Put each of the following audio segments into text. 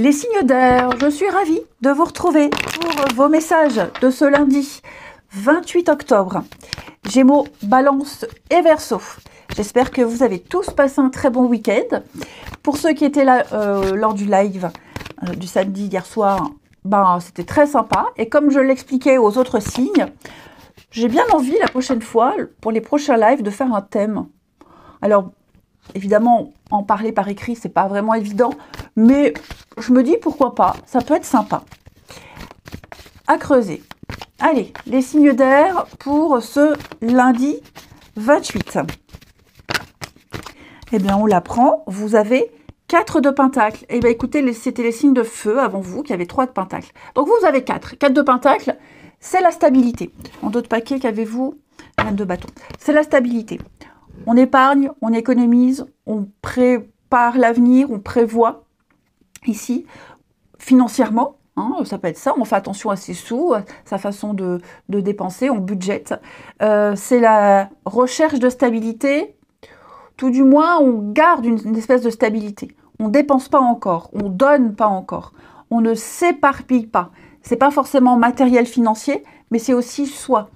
Les signes d'air, je suis ravie de vous retrouver pour vos messages de ce lundi 28 octobre. Gémeaux, Balance et Verseau. J'espère que vous avez tous passé un très bon week-end. Pour ceux qui étaient là lors du live du samedi hier soir, c'était très sympa. Et comme je l'expliquais aux autres signes, j'ai bien envie la prochaine fois, pour les prochains lives, de faire un thème. Alors, évidemment, en parler par écrit, c'est pas vraiment évident, mais je me dis pourquoi pas, ça peut être sympa. À creuser. Allez, les signes d'air pour ce lundi 28. Eh bien, on l'apprend, vous avez 4 de pentacle. Eh bien, écoutez, c'était les signes de feu avant vous qui avaient 3 de pentacle. Donc, vous avez 4. 4 de pentacle, c'est la stabilité. En d'autres paquets, qu'avez-vous? Reine de bâton. C'est la stabilité. On épargne, on économise, on prépare l'avenir, on prévoit ici financièrement. Ça peut être ça, on fait attention à ses sous, à sa façon de dépenser, on budgète. C'est la recherche de stabilité. Tout du moins, on garde une espèce de stabilité. On ne dépense pas encore, on ne donne pas encore, on ne s'éparpille pas. Ce n'est pas forcément matériel financier, mais c'est aussi soi.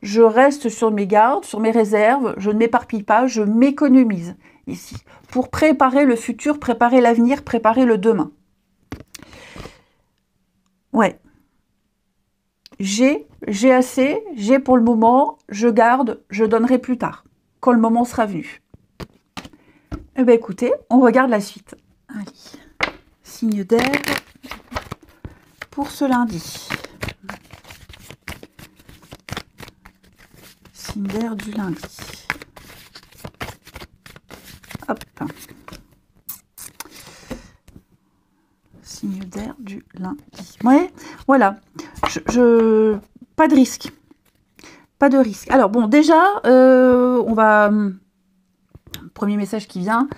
Je reste sur mes gardes, sur mes réserves, je ne m'éparpille pas, je m'économise ici. Pour préparer le futur, préparer l'avenir, préparer le demain. Ouais. J'ai assez, j'ai pour le moment, je garde, je donnerai plus tard, quand le moment sera venu. Eh bien écoutez, on regarde la suite. Allez, signe d'air pour ce lundi. Signe d'air du lundi. Hop. Signe d'air du lundi. Ouais, voilà. Pas de risque. Pas de risque. Alors bon, déjà, on va... Premier message qui vient.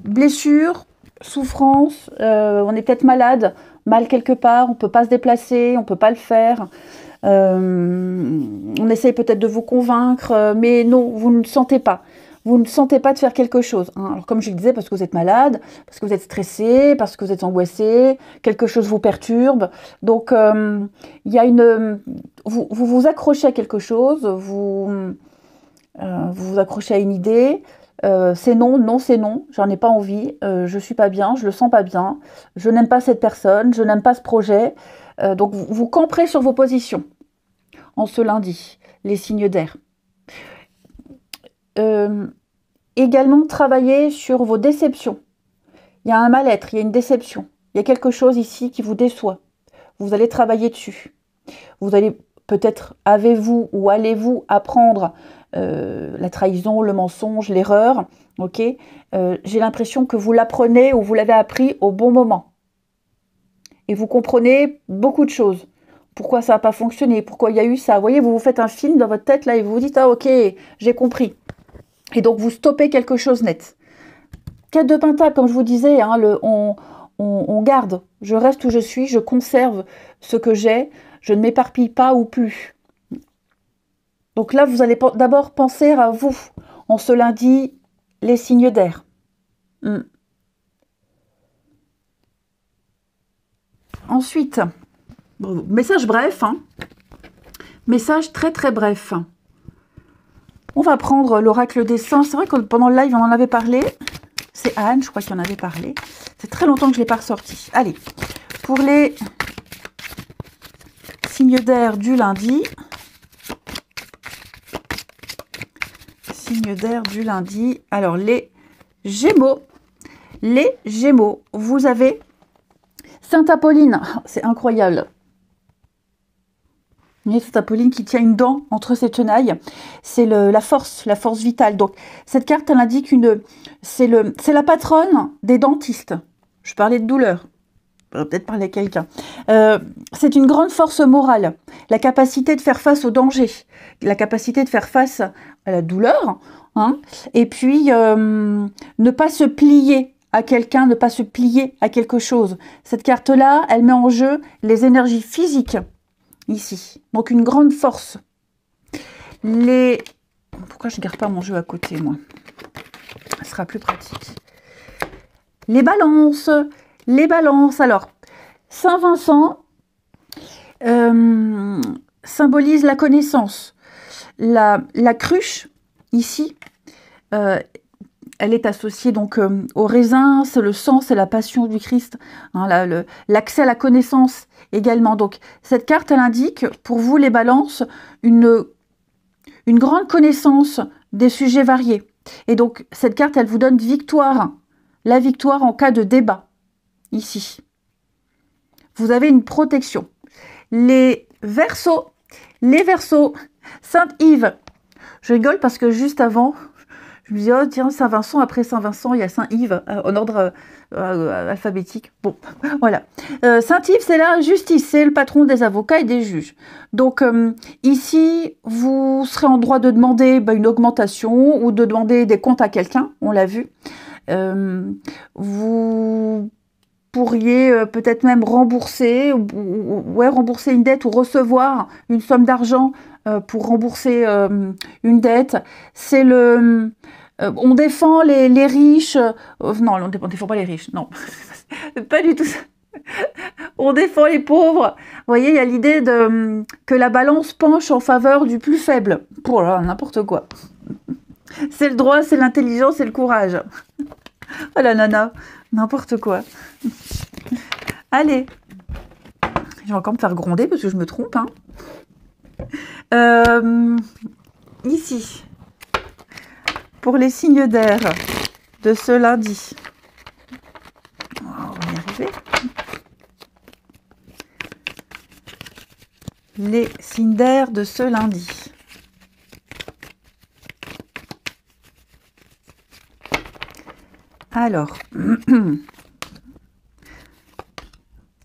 Blessure, souffrance, on est peut-être malade, mal quelque part, on ne peut pas se déplacer, on ne peut pas le faire. On essaye peut-être de vous convaincre, mais non, vous ne le sentez pas. Vous ne sentez pas de faire quelque chose. Alors comme je le disais, parce que vous êtes malade, parce que vous êtes stressé, parce que vous êtes angoissé, quelque chose vous perturbe. Donc il y a vous vous accrochez à quelque chose, vous vous accrochez à une idée. C'est non, non, c'est non, j'en ai pas envie, je suis pas bien, je le sens pas bien, je n'aime pas cette personne, je n'aime pas ce projet. Donc vous camperez sur vos positions en ce lundi, les signes d'air. Également travailler sur vos déceptions. Il y a un mal-être, il y a une déception, il y a quelque chose ici qui vous déçoit. Vous allez travailler dessus. Vous allez peut-être, avez-vous ou allez-vous apprendre la trahison, le mensonge, l'erreur, ok. J'ai l'impression que vous l'apprenez ou vous l'avez appris au bon moment. Et vous comprenez beaucoup de choses. Pourquoi ça n'a pas fonctionné, pourquoi il y a eu ça. Vous voyez, vous vous faites un film dans votre tête là et vous vous dites, ah ok, j'ai compris. Et donc vous stoppez quelque chose net. 4 de pentacle, comme je vous disais, on garde. Je reste où je suis, je conserve ce que j'ai, je ne m'éparpille pas ou plus. Donc là, vous allez d'abord penser à vous, en ce lundi, les signes d'air. Ensuite, message bref, message très très bref. On va prendre l'oracle des saints. C'est vrai que pendant le live, on en avait parlé. C'est Anne, je crois qu'il en avait parlé. C'est très longtemps que je ne l'ai pas ressorti. Allez, pour les signes d'air du lundi... Signe d'air du lundi. Alors, les Gémeaux. Les Gémeaux, vous avez Sainte Apolline. C'est incroyable. Vous voyez, Sainte Apolline qui tient une dent entre ses tenailles. C'est la force vitale. Donc, cette carte, elle indique c'est la patronne des dentistes. Je parlais de douleur. Je vais peut-être parler à quelqu'un. C'est une grande force morale. La capacité de faire face au danger. La capacité de faire face à la douleur. Et puis, ne pas se plier à quelqu'un, ne pas se plier à quelque chose. Cette carte-là, elle met en jeu les énergies physiques, ici. Donc, une grande force. Pourquoi je ne garde pas mon jeu à côté, moi? Ce sera plus pratique. Les balances. Les balances, alors, Saint-Vincent symbolise la connaissance. La cruche, ici, elle est associée donc au raisin, c'est le sang, c'est la passion du Christ, hein, l'accès à la connaissance également. Donc cette carte, elle indique pour vous les balances une grande connaissance des sujets variés. Et donc cette carte, elle vous donne victoire, la victoire en cas de débat, ici. Vous avez une protection. Les Verseaux, Sainte-Yves, je rigole parce que juste avant, je me dis, oh tiens, Saint-Vincent, après Saint-Vincent, il y a Saint-Yves, en ordre alphabétique. Bon, voilà. Saint-Yves, c'est la justice, c'est le patron des avocats et des juges. Donc, ici, vous serez en droit de demander une augmentation ou de demander des comptes à quelqu'un, on l'a vu. Vous pourriez peut-être même rembourser, rembourser une dette ou recevoir une somme d'argent pour rembourser une dette. C'est le... on défend les riches. Non, on défend pas les riches. Non, pas du tout ça. On défend les pauvres. Vous voyez, il y a l'idée que la balance penche en faveur du plus faible. Pour n'importe quoi. C'est le droit, c'est l'intelligence, c'est le courage. Oh la nana, n'importe quoi. Allez. Je vais encore me faire gronder parce que je me trompe, hein. Ici, pour les signes d'air de ce lundi, on va y arriver. Les signes d'air de ce lundi. Alors,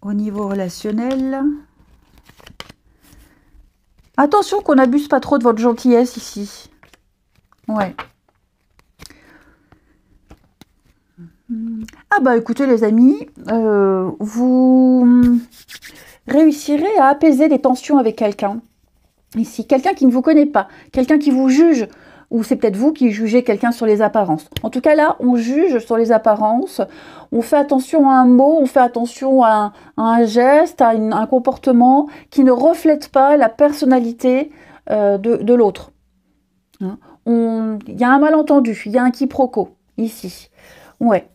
au niveau relationnel... Attention qu'on n'abuse pas trop de votre gentillesse ici. Ouais. Ah bah écoutez les amis, vous réussirez à apaiser des tensions avec quelqu'un. Ici, quelqu'un qui ne vous connaît pas, quelqu'un qui vous juge, ou c'est peut-être vous qui jugez quelqu'un sur les apparences. En tout cas là, on juge sur les apparences, on fait attention à un mot, on fait attention à un geste, à un comportement qui ne reflète pas la personnalité de l'autre. Hein, il y a un malentendu, il y a un quiproquo ici. Ouais.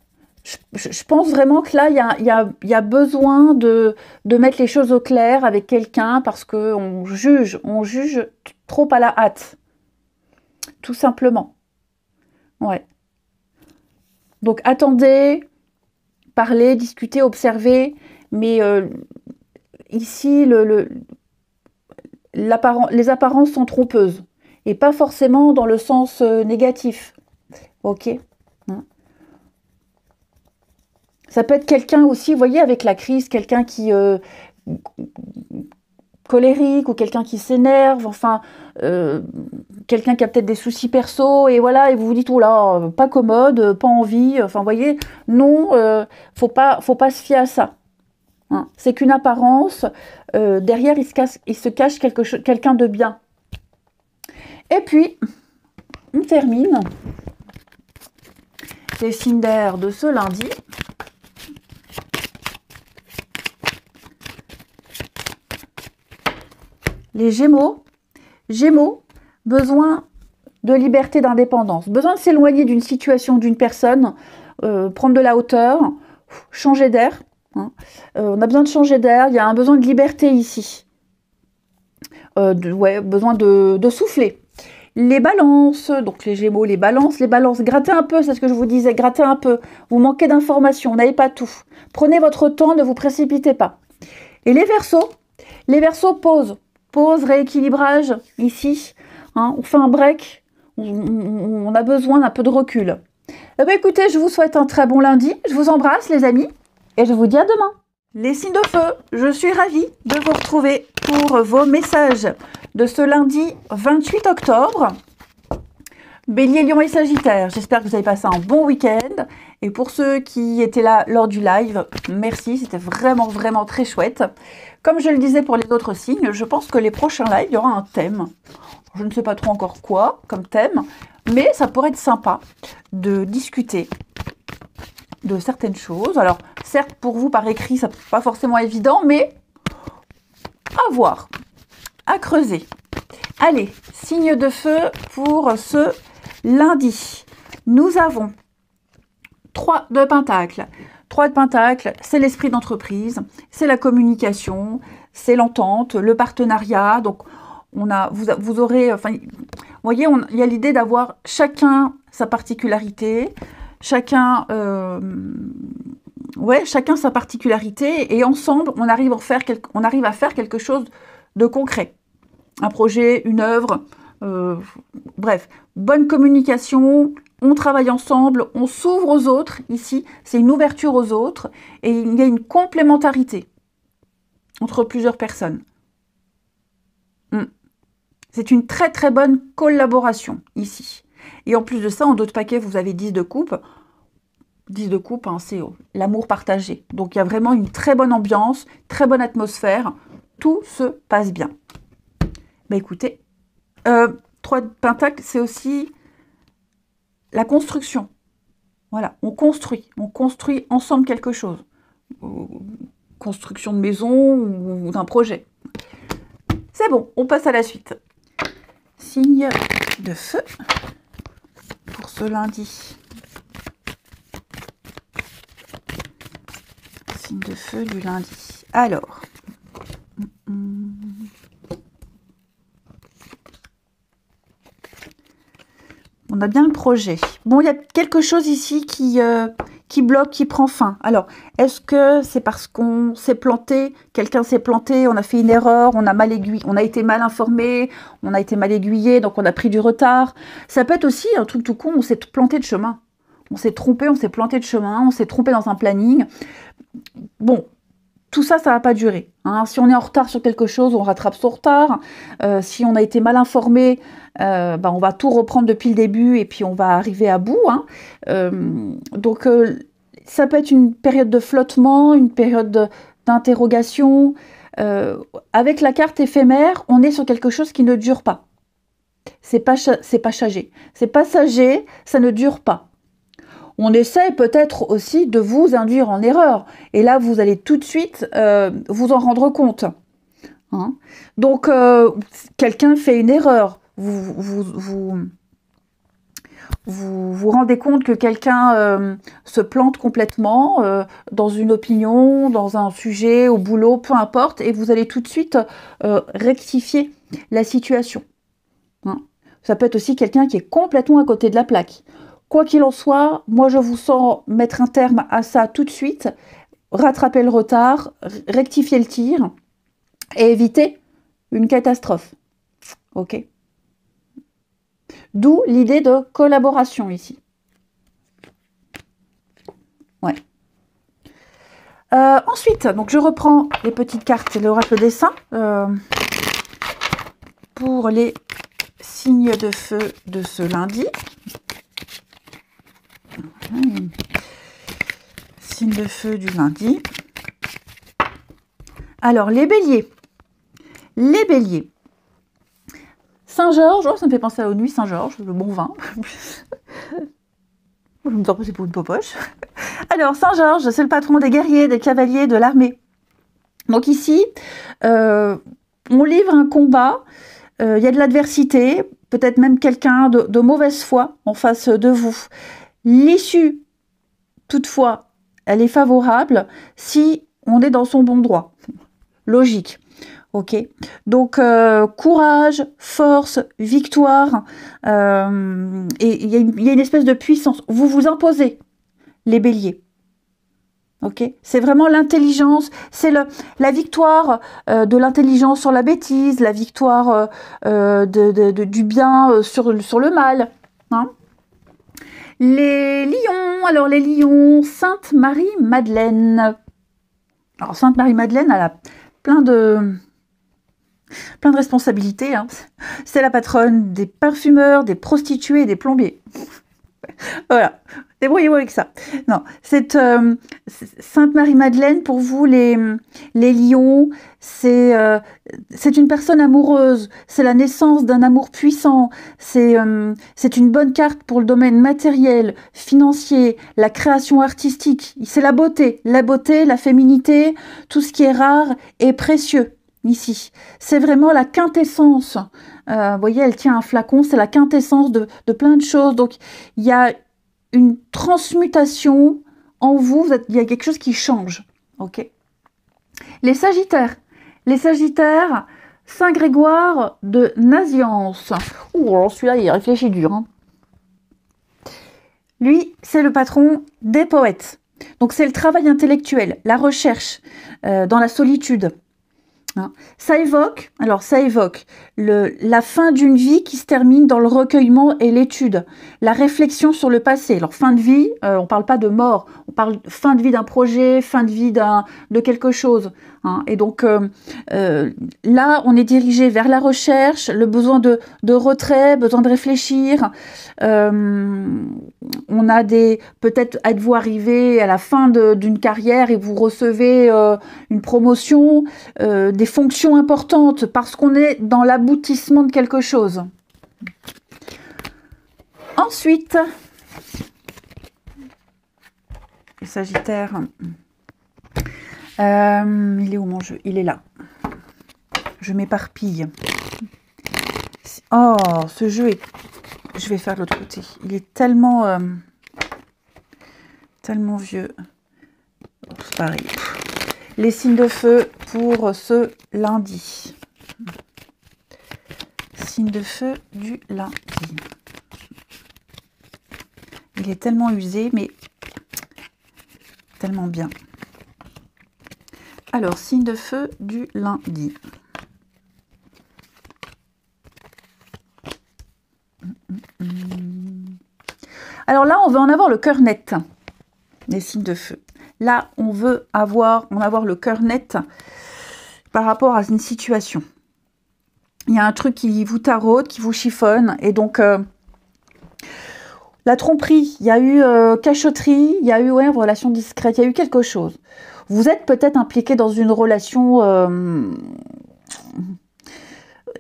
Je pense vraiment que là, il y a besoin de mettre les choses au clair avec quelqu'un parce qu'on juge trop à la hâte. Tout simplement. Ouais. Donc, attendez, parlez, discutez, observez, mais ici, les apparences sont trompeuses et pas forcément dans le sens négatif. Ok. Hein. Ça peut être quelqu'un aussi, vous voyez, avec la crise, quelqu'un qui colérique ou quelqu'un qui s'énerve, enfin, quelqu'un qui a peut-être des soucis perso, et voilà, et vous vous dites, oh là, pas commode, pas envie, enfin, vous voyez, non, faut pas se fier à ça. Hein. C'est qu'une apparence, derrière, il se cache quelqu'un de bien. Et puis, on termine les signes d'air de ce lundi. Les Gémeaux, besoin de liberté, d'indépendance, besoin de s'éloigner d'une situation, d'une personne, prendre de la hauteur, changer d'air. Hein. On a besoin de changer d'air, il y a un besoin de liberté ici. Besoin de souffler. Les balances, donc les Gémeaux, les balances, grattez un peu, c'est ce que je vous disais, grattez un peu. Vous manquez d'informations, vous n'avez pas tout. Prenez votre temps, ne vous précipitez pas. Et les Verseaux, pause, rééquilibrage, ici. Hein, on fait un break, on a besoin d'un peu de recul. Eh bien, écoutez, je vous souhaite un très bon lundi, je vous embrasse les amis, et je vous dis à demain. Les signes de feu, je suis ravie de vous retrouver pour vos messages de ce lundi 28 octobre. Bélier, Lion et Sagittaire, j'espère que vous avez passé un bon week-end. Et pour ceux qui étaient là lors du live, merci, c'était vraiment, vraiment très chouette. Comme je le disais pour les autres signes, je pense que les prochains lives, il y aura un thème. Je ne sais pas trop encore quoi comme thème, mais ça pourrait être sympa de discuter de certaines choses. Alors, certes, pour vous, par écrit, ça n'est pas forcément évident, mais à voir, à creuser. Allez, signe de feu pour ce lundi. Nous avons 3 de Pentacle. 3 de Pentacle, c'est l'esprit d'entreprise, c'est la communication, c'est l'entente, le partenariat. Donc, vous aurez, enfin, vous voyez, il y a l'idée d'avoir chacun sa particularité, chacun sa particularité, et ensemble, on arrive à faire quelque chose de concret. Un projet, une œuvre, bref, bonne communication. On travaille ensemble, on s'ouvre aux autres. Ici, c'est une ouverture aux autres et il y a une complémentarité entre plusieurs personnes. C'est une très très bonne collaboration ici. Et en plus de ça, en d'autres paquets, vous avez 10 de coupe. 10 de coupe, hein, c'est l'amour partagé. Donc il y a vraiment une très bonne ambiance, très bonne atmosphère. Tout se passe bien. Bah écoutez, 3 de Pentacle, c'est aussi la construction. Voilà, on construit ensemble quelque chose. Construction de maison ou d'un projet. C'est bon, on passe à la suite. Signe de feu pour ce lundi. Signe de feu du lundi. Alors. On a bien le projet. Bon, il y a quelque chose ici qui bloque, qui prend fin. Alors, est-ce que c'est parce qu'on s'est planté, quelqu'un s'est planté, on a fait une erreur, on a été mal informé, on a été mal aiguillé, donc on a pris du retard. Ça peut être aussi un truc tout con, on s'est planté de chemin. On s'est trompé, on s'est planté de chemin, on s'est trompé dans un planning. Bon, tout ça, ça va pas durer. Hein. Si on est en retard sur quelque chose, on rattrape son retard. Si on a été mal informé, on va tout reprendre depuis le début et puis on va arriver à bout. Hein. Donc, ça peut être une période de flottement, une période d'interrogation. Avec la carte éphémère, on est sur quelque chose qui ne dure pas. C'est passager. C'est passager, ça ne dure pas. On essaie peut-être aussi de vous induire en erreur. Et là, vous allez tout de suite vous en rendre compte. Hein. Donc, quelqu'un fait une erreur. Vous rendez compte que quelqu'un se plante complètement dans une opinion, dans un sujet, au boulot, peu importe. Et vous allez tout de suite rectifier la situation. Hein. Ça peut être aussi quelqu'un qui est complètement à côté de la plaque. Quoi qu'il en soit, moi je vous sens mettre un terme à ça tout de suite, rattraper le retard, rectifier le tir et éviter une catastrophe. Ok ? D'où l'idée de collaboration ici. Ouais. Ensuite, donc je reprends les petites cartes et l'oracle dessin pour les signes de feu de ce lundi. Signe de feu du lundi. Alors, les béliers. Les béliers. Saint-Georges, oh, ça me fait penser aux nuits Saint-Georges, le bon vin. Je me sens passer pour une popoche. Alors, Saint-Georges, c'est le patron des guerriers, des cavaliers, de l'armée. Donc ici, on livre un combat, il y a de l'adversité, peut-être même quelqu'un de mauvaise foi en face de vous. L'issue, toutefois, elle est favorable si on est dans son bon droit. Logique. Ok. Donc, courage, force, victoire. Et il y a une espèce de puissance. Vous vous imposez, les béliers. Ok. C'est vraiment l'intelligence. C'est la victoire de l'intelligence sur la bêtise, la victoire du bien sur le mal. Hein. Les lions, alors les lions, Sainte Marie-Madeleine. Alors Sainte Marie-Madeleine, elle a plein de responsabilités. Hein. C'est la patronne des parfumeurs, des prostituées et des plombiers. Voilà, débrouillez-vous avec ça. Non, cette Sainte Marie-Madeleine, pour vous, les lions, c'est une personne amoureuse, c'est la naissance d'un amour puissant, c'est une bonne carte pour le domaine matériel, financier, la création artistique, c'est la beauté, la féminité, tout ce qui est rare et précieux. Ici, c'est vraiment la quintessence. Vous voyez, elle tient un flacon, c'est la quintessence de plein de choses. Donc, il y a une transmutation en vous, il y a quelque chose qui change. Ok. Les Sagittaires, Saint Grégoire de Naziance. Ouh, celui-là, il réfléchit dur. Hein. Lui, c'est le patron des poètes. Donc, c'est le travail intellectuel, la recherche dans la solitude. Ça évoque la fin d'une vie qui se termine dans le recueillement et l'étude, la réflexion sur le passé. Alors fin de vie, on ne parle pas de mort, on parle de fin de vie d'un projet, fin de vie de quelque chose. Hein. Et donc là, on est dirigé vers la recherche, le besoin de retrait, besoin de réfléchir. On a peut-être êtes-vous arrivé à la fin d'une carrière et vous recevez une promotion, des fonctions importantes parce qu'on est dans l'aboutissement de quelque chose. Ensuite, le Sagittaire, il est où mon jeu? Il est là. Je m'éparpille. Oh, ce jeu est... Je vais faire de l'autre côté. Il est tellement vieux. C'est pareil. Les signes de feu pour ce lundi. Signe de feu du lundi. Il est tellement usé, mais tellement bien. Alors, signe de feu du lundi. Alors là, on veut en avoir le cœur net. Les signes de feu. Là, on veut avoir le cœur net par rapport à une situation. Il y a un truc qui vous taraude, qui vous chiffonne. Et donc, la tromperie, il y a eu cachotterie, il y a eu une relation discrète, il y a eu quelque chose. Vous êtes peut-être impliqué dans une relation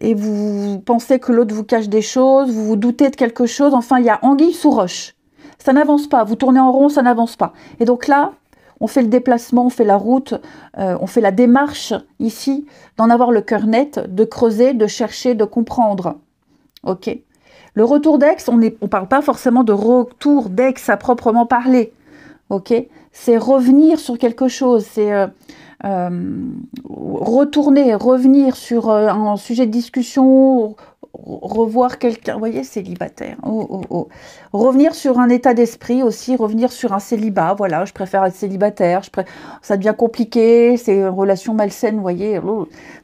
et vous pensez que l'autre vous cache des choses, vous vous doutez de quelque chose. Enfin, il y a anguille sous roche. Ça n'avance pas. Vous tournez en rond, ça n'avance pas. Et donc là, on fait le déplacement, on fait la route, on fait la démarche ici d'en avoir le cœur net, de creuser, de chercher, de comprendre. Ok. Le retour d'ex, on parle pas forcément de retour d'ex à proprement parler. Ok. C'est revenir sur quelque chose, c'est retourner, revenir sur un sujet de discussion, revoir quelqu'un, vous voyez, célibataire, revenir sur un état d'esprit aussi, revenir sur un célibat, voilà, je préfère être célibataire, ça devient compliqué, c'est une relation malsaine, vous voyez,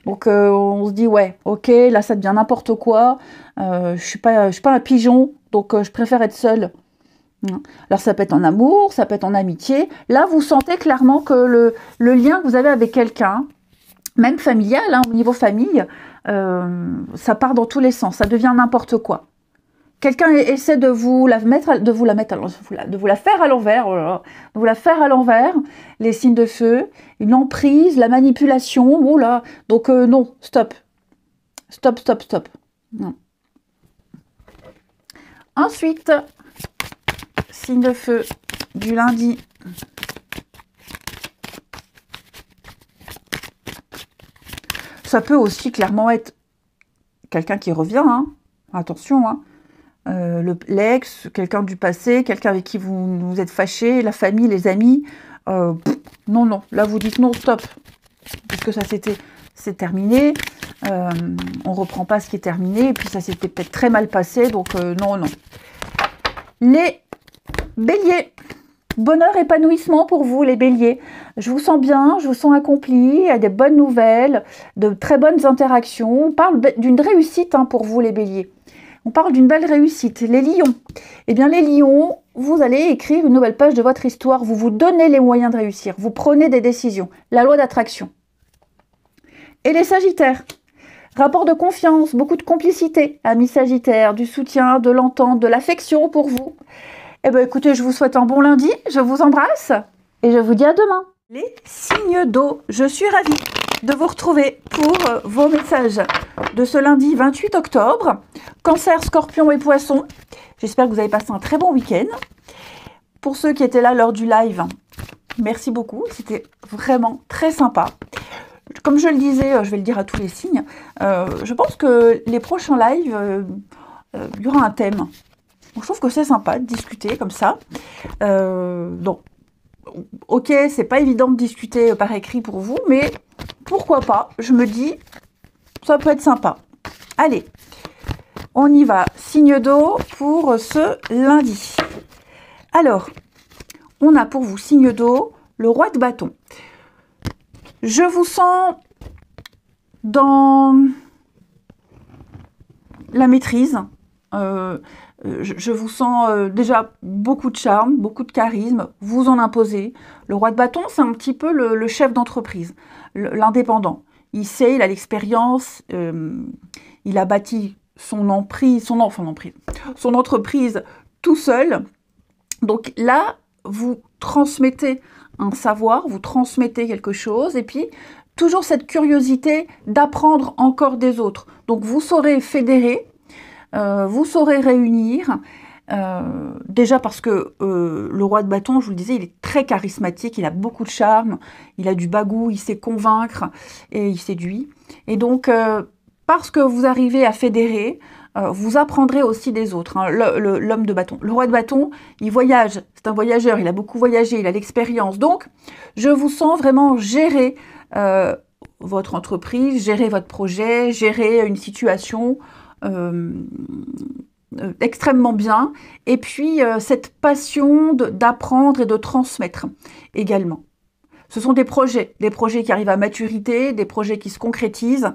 donc on se dit, ouais, ok, là ça devient n'importe quoi, je suis pas un pigeon, donc je préfère être seule. Alors ça peut être en amour, ça peut être en amitié, là vous sentez clairement que le lien que vous avez avec quelqu'un, même familial, hein, au niveau famille, ça part dans tous les sens, ça devient n'importe quoi. Quelqu'un essaie de vous la faire à l'envers, les signes de feu, une emprise, la manipulation, oh là, donc non, stop. Non. Ensuite, signe de feu du lundi. Ça peut aussi clairement être quelqu'un qui revient, hein. Attention, hein. L'ex, quelqu'un du passé, quelqu'un avec qui vous êtes fâché, la famille, les amis. Non, là vous dites non, stop. Parce que ça c'est terminé. On reprend pas ce qui est terminé. Et puis ça s'était peut-être très mal passé. Donc non. Les béliers. Bonheur, épanouissement pour vous, les béliers. Je vous sens bien, je vous sens accompli, il y a des bonnes nouvelles, de très bonnes interactions. On parle d'une réussite hein, pour vous, les béliers. On parle d'une belle réussite. Les lions. Eh bien, les lions, vous allez écrire une nouvelle page de votre histoire. Vous vous donnez les moyens de réussir. Vous prenez des décisions. La loi d'attraction. Et les sagittaires. Rapport de confiance, beaucoup de complicité. Amis sagittaires, du soutien, de l'entente, de l'affection pour vous. Eh bien, écoutez, je vous souhaite un bon lundi, je vous embrasse et je vous dis à demain. Les signes d'eau, je suis ravie de vous retrouver pour vos messages de ce lundi 28 octobre. Cancer, Scorpion et Poisson. J'espère que vous avez passé un très bon week-end. Pour ceux qui étaient là lors du live, merci beaucoup. C'était vraiment très sympa. Comme je le disais, je vais le dire à tous les signes, je pense que les prochains lives, il y aura un thème. Donc, je trouve que c'est sympa de discuter comme ça. Donc, ok, c'est pas évident de discuter par écrit pour vous, mais pourquoi pas? Je me dis, ça peut être sympa. Allez, on y va. Signe d'eau pour ce lundi. Alors, on a pour vous, signe d'eau, le roi de bâton. Je vous sens dans la maîtrise. Je vous sens déjà beaucoup de charme, beaucoup de charisme. Vous en imposez. Le roi de bâton, c'est un petit peu le chef d'entreprise, l'indépendant. Il sait, il a l'expérience, il a bâti son entreprise tout seul. Donc là, vous transmettez un savoir, vous transmettez quelque chose, et puis toujours cette curiosité d'apprendre encore des autres. Donc vous saurez fédérer, vous saurez réunir, déjà parce que le roi de bâton, je vous le disais, il est très charismatique, il a beaucoup de charme, il a du bagou, il sait convaincre et il séduit. Et donc, parce que vous arrivez à fédérer, vous apprendrez aussi des autres, hein. L'homme de bâton. Le roi de bâton, il voyage, c'est un voyageur, il a beaucoup voyagé, il a l'expérience. Donc, je vous sens vraiment gérer votre entreprise, gérer votre projet, gérer une situation extrêmement bien. Et puis, cette passion d'apprendre et de transmettre également. Ce sont des projets qui arrivent à maturité, des projets qui se concrétisent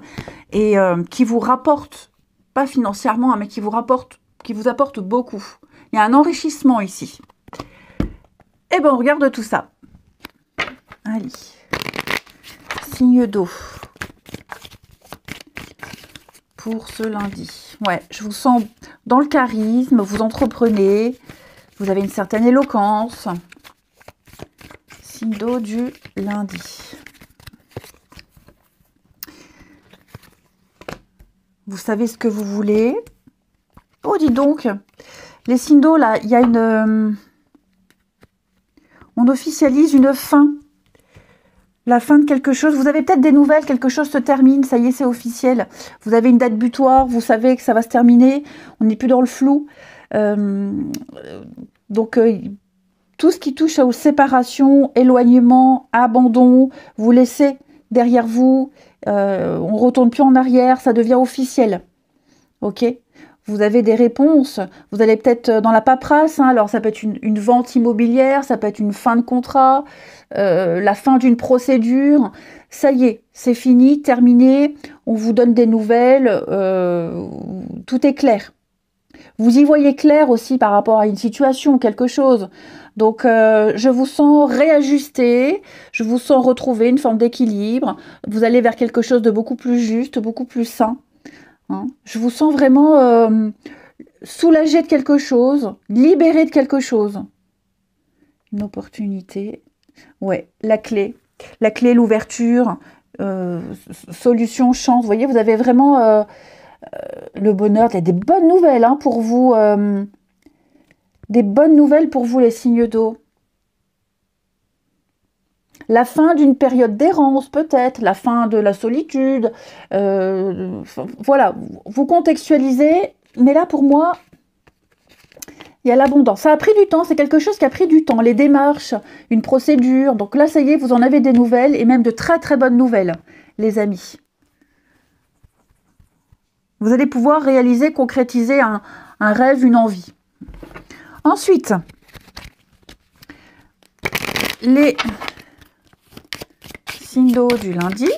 et qui vous rapportent, pas financièrement, hein, mais qui vous apportent beaucoup. Il y a un enrichissement ici. Et ben on regarde tout ça. Allez. Signe d'eau. Pour ce lundi. Ouais, je vous sens dans le charisme, vous entreprenez, vous avez une certaine éloquence. Signe d'eau du lundi. Vous savez ce que vous voulez. Oh, dis donc, les signes d'eau, là, il y a une... on officialise une fin. La fin de quelque chose. Vous avez peut-être des nouvelles, quelque chose se termine, ça y est, c'est officiel. Vous avez une date butoir, vous savez que ça va se terminer. On n'est plus dans le flou. Donc, tout ce qui touche aux séparations, éloignement, abandon, vous laissez derrière vous, on ne retourne plus en arrière, ça devient officiel. Ok ? Vous avez des réponses, vous allez peut-être dans la paperasse, hein, alors ça peut être une vente immobilière, ça peut être une fin de contrat, la fin d'une procédure. Ça y est, c'est fini, terminé, on vous donne des nouvelles, tout est clair. Vous y voyez clair aussi par rapport à une situation, quelque chose. Donc, je vous sens réajusté, je vous sens retrouver une forme d'équilibre. Vous allez vers quelque chose de beaucoup plus juste, beaucoup plus sain. Hein. Je vous sens vraiment soulagé de quelque chose, libéré de quelque chose. Une opportunité. Ouais, la clé, l'ouverture, solution, chance. Vous voyez, vous avez vraiment le bonheur. Il y a des bonnes nouvelles hein, pour vous. Des bonnes nouvelles pour vous, les signes d'eau. La fin d'une période d'errance, peut-être, la fin de la solitude. Voilà, vous contextualisez. Mais là, pour moi, il y a l'abondance. Ça a pris du temps, c'est quelque chose qui a pris du temps. Les démarches, une procédure. Donc là, ça y est, vous en avez des nouvelles, et même de très très bonnes nouvelles, les amis. Vous allez pouvoir réaliser, concrétiser un rêve, une envie. Ensuite, les signes d'eau du lundi.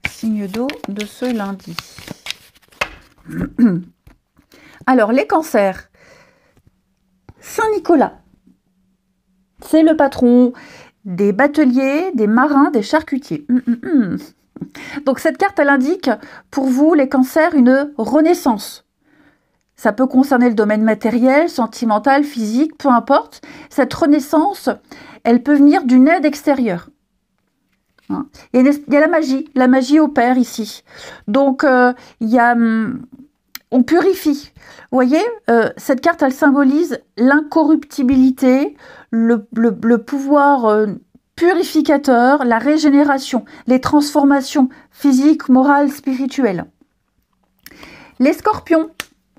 Signe d'eau de ce lundi. Alors, les cancers. Saint-Nicolas, c'est le patron des bateliers, des marins, des charcutiers. Donc cette carte, elle indique pour vous, les cancers, une renaissance. Ça peut concerner le domaine matériel, sentimental, physique, peu importe. Cette renaissance, elle peut venir d'une aide extérieure. Il y a la magie. La magie opère ici. Donc, on purifie. Vous voyez, cette carte, elle symbolise l'incorruptibilité, le pouvoir purificateur, la régénération, les transformations physiques, morales, spirituelles. Les scorpions.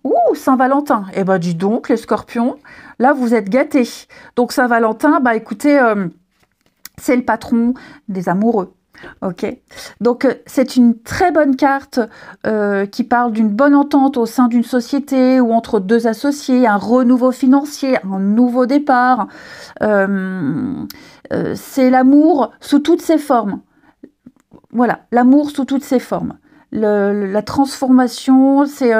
Ouh, Saint-Valentin. Eh ben, dis donc, les scorpions, là, vous êtes gâtés. Donc, Saint-Valentin, bah, écoutez, c'est le patron des amoureux. Ok. Donc, c'est une très bonne carte qui parle d'une bonne entente au sein d'une société ou entre deux associés, un renouveau financier, un nouveau départ. C'est l'amour sous toutes ses formes. Voilà, l'amour sous toutes ses formes. La transformation, c'est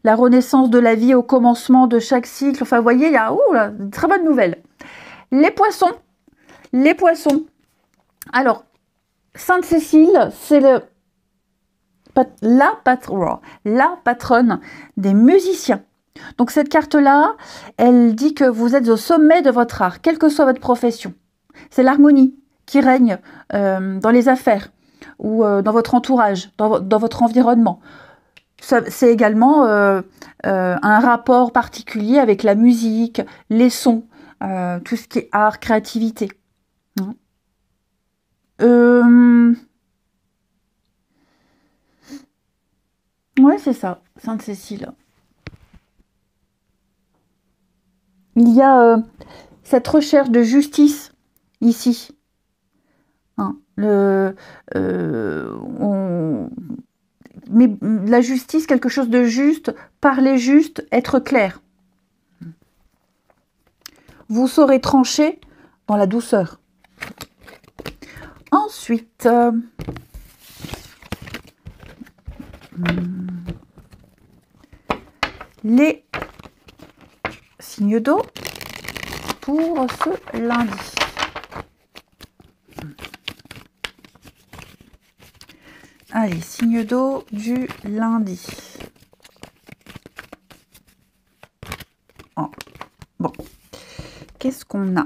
la renaissance de la vie au commencement de chaque cycle. Enfin, vous voyez, il y a une très bonne nouvelle. Les poissons. Les poissons. Alors, Sainte Cécile, c'est la patronne des musiciens. Donc, cette carte-là, elle dit que vous êtes au sommet de votre art, quelle que soit votre profession. C'est l'harmonie qui règne dans les affaires ou dans votre entourage, dans votre environnement. C'est également un rapport particulier avec la musique, les sons, tout ce qui est art, créativité. Ouais, c'est ça, Sainte-Cécile. Il y a cette recherche de justice ici. Mais la justice, quelque chose de juste, parler juste, être clair. Vous saurez trancher dans la douceur. Ensuite, les signes d'eau pour ce lundi. Allez, signe d'eau du lundi. Oh. Bon, qu'est-ce qu'on a?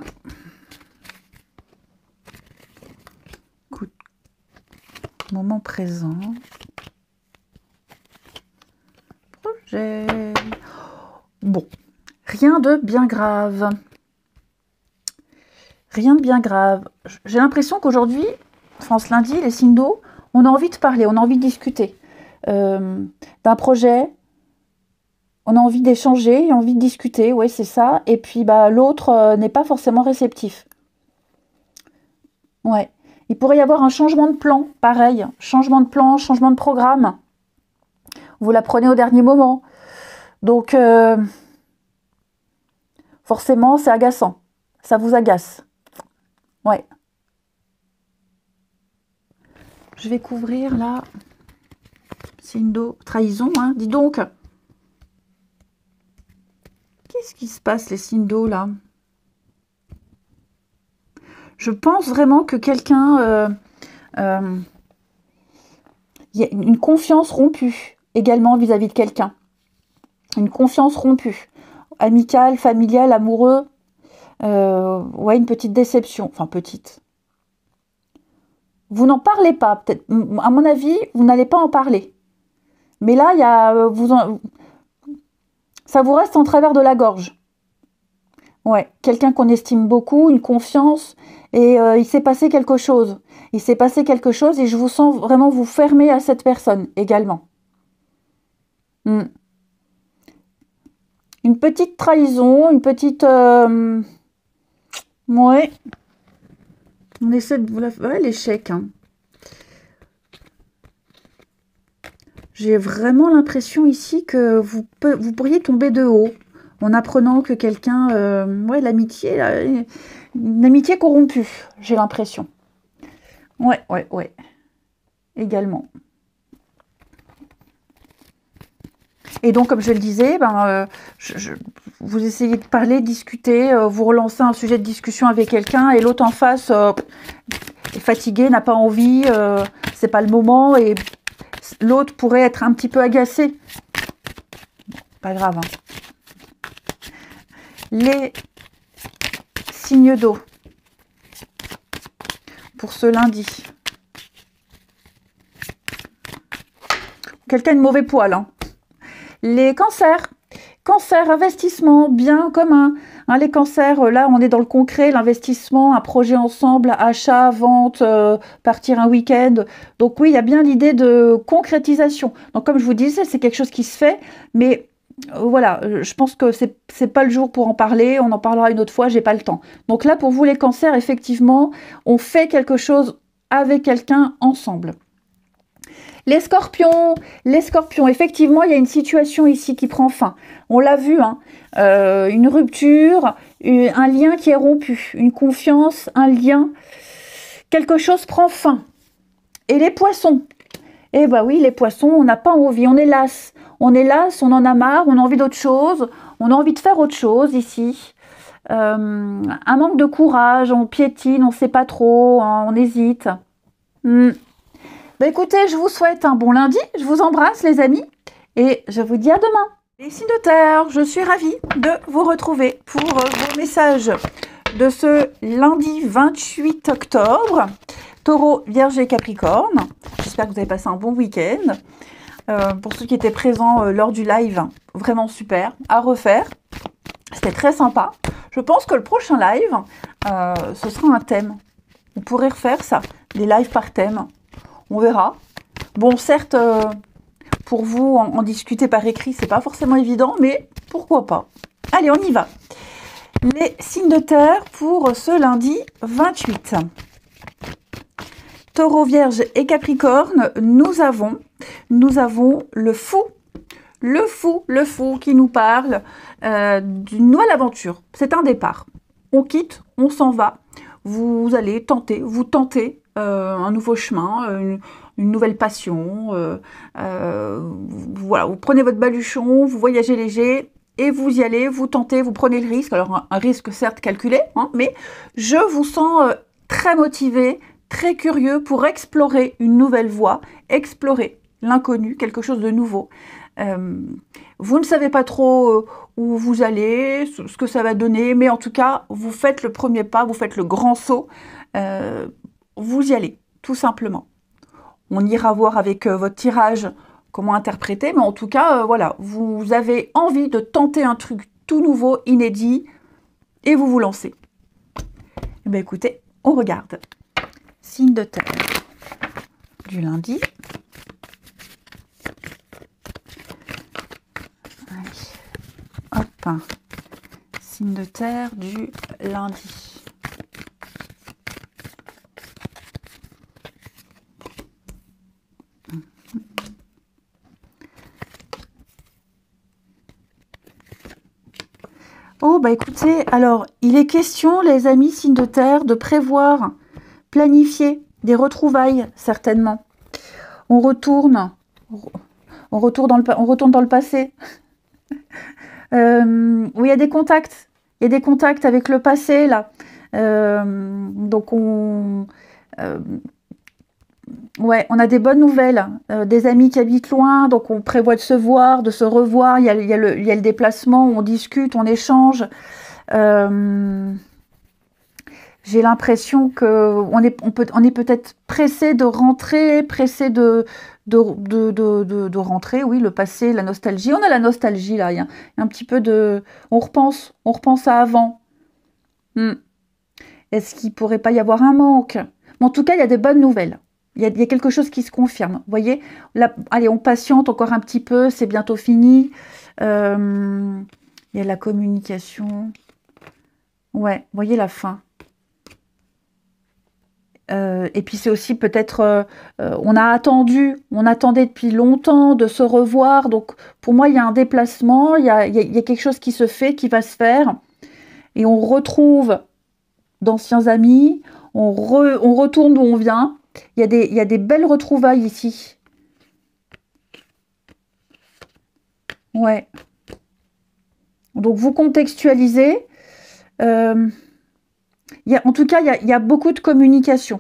Écoute, moment présent. Projet. Bon, rien de bien grave. Rien de bien grave. J'ai l'impression qu'aujourd'hui, enfin ce lundi, les signes d'eau, on a envie de parler, on a envie de discuter d'un projet, on a envie d'échanger, envie de discuter, oui c'est ça, et puis bah, l'autre n'est pas forcément réceptif. Ouais, il pourrait y avoir un changement de plan, pareil, changement de plan, changement de programme, vous l'apprenez au dernier moment, donc forcément c'est agaçant, ça vous agace, ouais. Je vais couvrir là, signe d'eau, trahison, hein. Dis donc. Qu'est-ce qui se passe, les signes d'eau, là? Je pense vraiment que quelqu'un... il y a une confiance rompue, également vis-à-vis de quelqu'un. Une confiance rompue. Amicale, familiale, amoureux. Ouais, une petite déception. Enfin, petite. Vous n'en parlez pas, peut-être. À mon avis, vous n'allez pas en parler. Mais là, il y a, ça vous reste en travers de la gorge. Ouais, quelqu'un qu'on estime beaucoup, une confiance, et il s'est passé quelque chose. Il s'est passé quelque chose et je vous sens vraiment vous fermer à cette personne également. Une petite trahison, une petite... Ouais. On essaie de vous la... Ouais, l'échec. Hein. J'ai vraiment l'impression ici que vous pourriez tomber de haut en apprenant que quelqu'un... ouais, l'amitié, une amitié corrompue, j'ai l'impression. Ouais. Également. Et donc, comme je le disais, vous essayez de parler, discuter, vous relancez un sujet de discussion avec quelqu'un et l'autre en face, est fatigué, n'a pas envie, c'est pas le moment, et l'autre pourrait être un petit peu agacé. Bon, pas grave. Hein. Les signes d'eau pour ce lundi. Quelqu'un de mauvais poil. Hein. Les cancers. Cancer, investissement, bien commun. Hein, les cancers, là, on est dans le concret, l'investissement, un projet ensemble, achat, vente, partir un week-end. Donc oui, il y a bien l'idée de concrétisation. Donc comme je vous disais, c'est quelque chose qui se fait, mais voilà, je pense que c'est pas le jour pour en parler. On en parlera une autre fois, j'ai pas le temps. Donc là, pour vous, les cancers, effectivement, on fait quelque chose avec quelqu'un ensemble. Les scorpions, effectivement, il y a une situation ici qui prend fin. On l'a vu, hein, une rupture, un lien qui est rompu, une confiance, un lien, quelque chose prend fin. Et les poissons, eh ben oui, les poissons, on n'a pas envie, on est las, on en a marre, on a envie d'autre chose, on a envie de faire autre chose ici. Un manque de courage, on piétine, on ne sait pas trop, hein, on hésite. Ben écoutez, je vous souhaite un bon lundi, je vous embrasse les amis, et je vous dis à demain. Les signes de terre, je suis ravie de vous retrouver pour vos messages de ce lundi 28 octobre. Taureau, Vierge et Capricorne. J'espère que vous avez passé un bon week-end. Pour ceux qui étaient présents lors du live, vraiment super, à refaire. C'était très sympa. Je pense que le prochain live, ce sera un thème. Vous pourrez refaire ça, des lives par thème. On verra. Bon, certes, pour vous, en discuter par écrit, c'est pas forcément évident, mais pourquoi pas. Allez, on y va. Les signes de terre pour ce lundi 28. Taureau, Vierge et Capricorne, nous avons le fou. Le fou qui nous parle d'une nouvelle aventure. C'est un départ. On quitte, on s'en va. Vous allez tenter, un nouveau chemin, une nouvelle passion. Voilà, vous prenez votre baluchon, vous voyagez léger et vous y allez, vous tentez, vous prenez le risque. Alors un risque certes calculé, hein, mais je vous sens très motivé, très curieux pour explorer une nouvelle voie, explorer l'inconnu, quelque chose de nouveau. Vous ne savez pas trop où vous allez, ce que ça va donner, mais en tout cas, vous faites le premier pas, vous faites le grand saut, vous y allez, tout simplement. On ira voir avec votre tirage comment interpréter, mais en tout cas, voilà, vous avez envie de tenter un truc tout nouveau, inédit, et vous vous lancez. Eh bien, écoutez, on regarde. Signe de terre du lundi. Hop, signe de terre du lundi. Oh, bah écoutez, alors, il est question, les amis signes de terre, de prévoir, planifier des retrouvailles, certainement. On retourne dans le passé. Oui, il y a des contacts. Il y a des contacts avec le passé, là. Donc, ouais, on a des bonnes nouvelles. Des amis qui habitent loin, donc on prévoit de se voir, de se revoir. Il y a le déplacement, on discute, on échange. J'ai l'impression qu'on est peut-être pressé de rentrer, pressé de rentrer, oui, le passé, la nostalgie. On a la nostalgie, là, il y a un petit peu de... On repense à avant. Est-ce qu'il pourrait pas y avoir un manque? Mais en tout cas, il y a des bonnes nouvelles. Il y a quelque chose qui se confirme. Vous voyez, là, allez, on patiente encore un petit peu, c'est bientôt fini. Il y a la communication. Ouais, vous voyez la fin. Et puis c'est aussi peut-être, on attendait depuis longtemps de se revoir. Donc pour moi, il y a un déplacement, il y a quelque chose qui se fait, qui va se faire. Et on retrouve d'anciens amis, on retourne d'où on vient. Il y a des belles retrouvailles ici. Ouais. Donc vous contextualisez. En tout cas, il y a beaucoup de communication.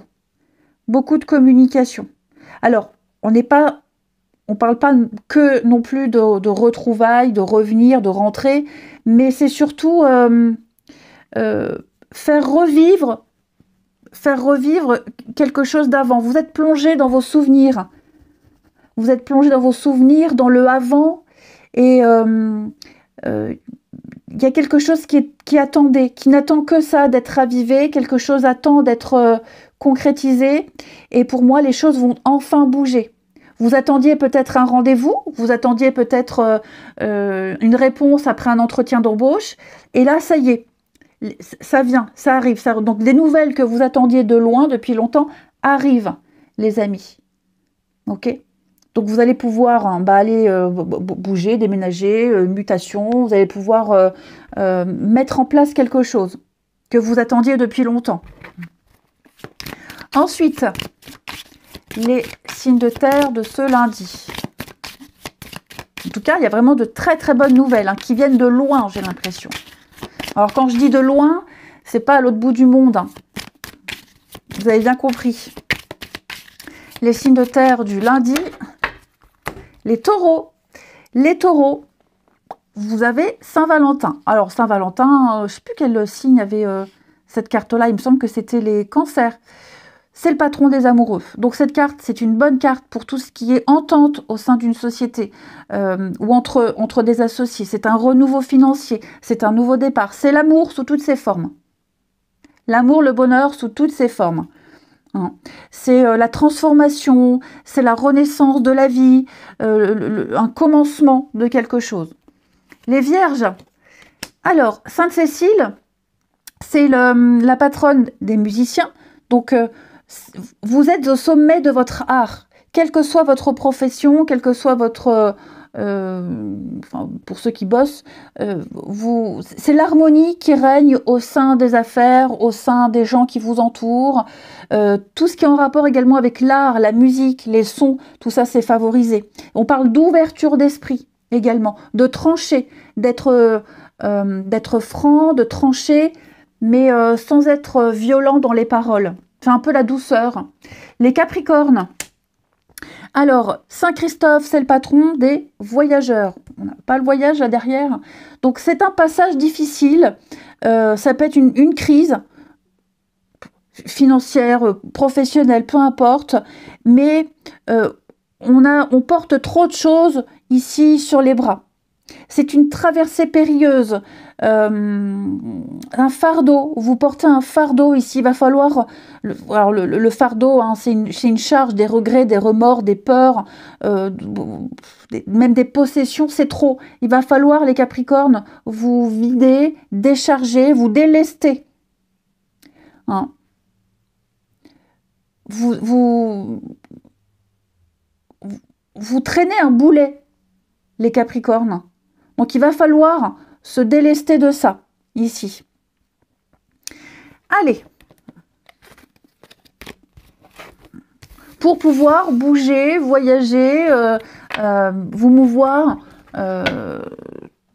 beaucoup de communication. Alors, on parle pas que non plus de retrouvailles, de revenir, de rentrer, mais c'est surtout faire revivre quelque chose d'avant. Vous êtes plongé dans vos souvenirs. Vous êtes plongé dans vos souvenirs, dans le avant, et il y a quelque chose qui attendait, qui n'attend que ça, d'être ravivé, quelque chose attend d'être concrétisé, et pour moi, les choses vont enfin bouger. Vous attendiez peut-être un rendez-vous, vous attendiez peut-être une réponse après un entretien d'embauche, et là, ça y est, ça vient, ça arrive. Donc, des nouvelles que vous attendiez de loin, depuis longtemps, arrivent, les amis. Ok ? Donc, vous allez pouvoir aller bouger, déménager, mutation. Vous allez pouvoir mettre en place quelque chose que vous attendiez depuis longtemps. Ensuite, les signes de terre de ce lundi. En tout cas, il y a vraiment de très très bonnes nouvelles qui viennent de loin, j'ai l'impression. Alors, quand je dis de loin, c'est pas à l'autre bout du monde. Vous avez bien compris. Les signes de terre du lundi. Les taureaux. Les taureaux, vous avez Saint-Valentin. Alors, Saint-Valentin, je ne sais plus quel signe avait cette carte-là. Il me semble que c'était les cancers. C'est le patron des amoureux. Donc, cette carte, c'est une bonne carte pour tout ce qui est entente au sein d'une société ou entre des associés. C'est un renouveau financier. C'est un nouveau départ. C'est l'amour sous toutes ses formes. L'amour, le bonheur sous toutes ses formes. C'est la transformation, c'est la renaissance de la vie, un commencement de quelque chose. Les vierges. Alors, Sainte Cécile, c'est la patronne des musiciens. Donc, vous êtes au sommet de votre art. Quelle que soit votre profession, quelle que soit votre... pour ceux qui bossent, c'est l'harmonie qui règne au sein des affaires, au sein des gens qui vous entourent. Tout ce qui est en rapport également avec l'art, la musique, les sons, tout ça c'est favorisé. On parle d'ouverture d'esprit également, de trancher, d'être franc, de trancher, mais sans être violent dans les paroles. C'est un peu la douceur. Les Capricornes. Alors, Saint-Christophe, c'est le patron des voyageurs. On n'a pas le voyage là derrière. Donc, c'est un passage difficile. Ça peut être une crise financière, professionnelle, peu importe. Mais on porte trop de choses ici sur les bras. C'est une traversée périlleuse. Un fardeau, vous portez un fardeau ici, il va falloir, alors le fardeau, c'est une charge, des regrets, des remords, des peurs, même des possessions, c'est trop. Il va falloir, les Capricornes, vous vider, décharger, vous délester. Vous traînez un boulet, les Capricornes. Donc il va falloir se délester de ça, ici. Allez. Pour pouvoir bouger, voyager, vous mouvoir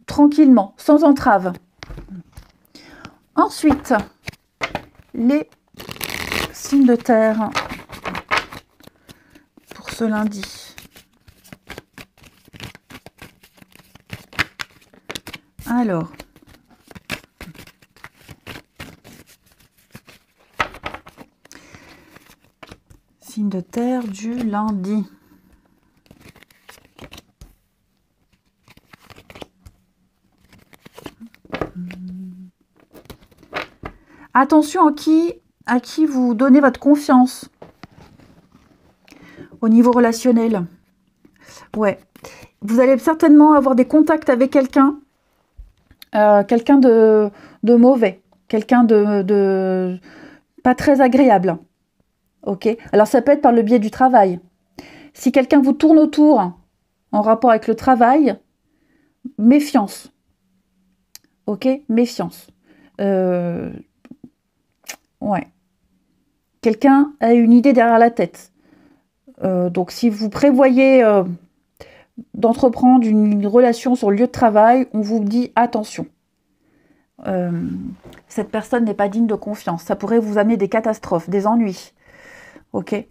tranquillement, sans entrave. Ensuite, les signes de terre pour ce lundi. Alors, signe de terre du lundi. Attention à qui vous donnez votre confiance au niveau relationnel. Ouais, vous allez certainement avoir des contacts avec quelqu'un de mauvais, quelqu'un de pas très agréable. Ok. Alors ça peut être par le biais du travail. Si quelqu'un vous tourne autour en rapport avec le travail, méfiance. Ok, méfiance. Ouais. Quelqu'un a une idée derrière la tête. Donc si vous prévoyez d'entreprendre une relation sur le lieu de travail, on vous dit attention. Cette personne n'est pas digne de confiance. Ça pourrait vous amener des catastrophes, des ennuis. Ok.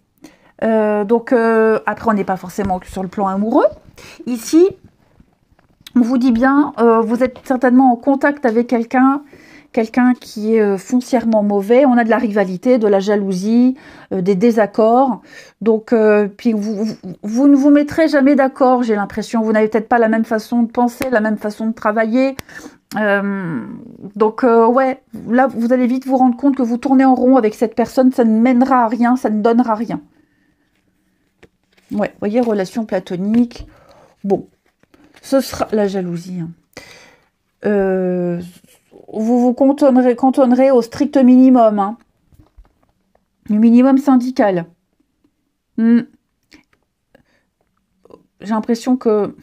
Donc, après, on n'est pas forcément sur le plan amoureux. Ici, on vous dit bien, vous êtes certainement en contact avec quelqu'un qui est foncièrement mauvais. On a de la rivalité, de la jalousie, des désaccords. Donc, puis vous ne vous mettrez jamais d'accord, j'ai l'impression. Vous n'avez peut-être pas la même façon de penser, la même façon de travailler. Donc, ouais, là, vous allez vite vous rendre compte que vous tournez en rond avec cette personne. Ça ne mènera à rien, ça ne donnera rien. Ouais, vous voyez, relation platonique. Bon, ce sera la jalousie. Hein. Vous vous cantonnerez au strict minimum. Hein. Le minimum syndical. J'ai l'impression que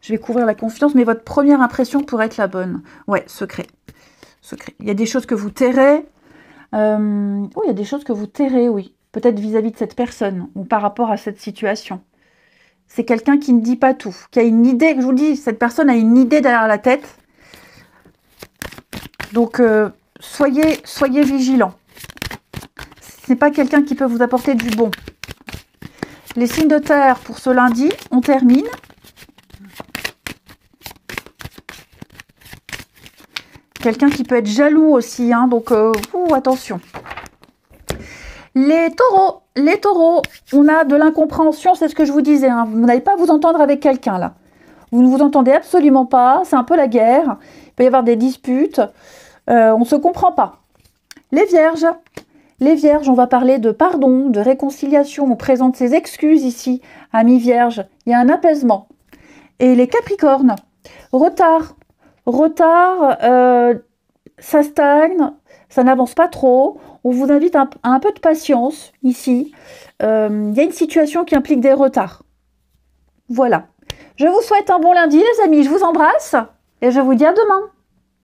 je vais couvrir la confiance, mais votre première impression pourrait être la bonne. Ouais, secret. Secret. Il y a des choses que vous tairez. Oui, il y a des choses que vous tairez, oui. Peut-être vis-à-vis de cette personne ou par rapport à cette situation. C'est quelqu'un qui ne dit pas tout, qui a une idée. Je vous dis, cette personne a une idée derrière la tête. Donc, soyez vigilants. Ce n'est pas quelqu'un qui peut vous apporter du bon. Les signes de terre pour ce lundi, on termine. Quelqu'un qui peut être jaloux aussi, hein, donc attention. Les taureaux, on a de l'incompréhension, c'est ce que je vous disais. Hein, vous n'allez pas vous entendre avec quelqu'un là. Vous ne vous entendez absolument pas, c'est un peu la guerre. Il peut y avoir des disputes, on ne se comprend pas. Les vierges, on va parler de pardon, de réconciliation. On présente ses excuses ici, amis vierges. Il y a un apaisement. Et les capricornes, retard, ça stagne, ça n'avance pas trop. On vous invite à un peu de patience ici. Il y a une situation qui implique des retards. Voilà. Je vous souhaite un bon lundi, les amis. Je vous embrasse et je vous dis à demain.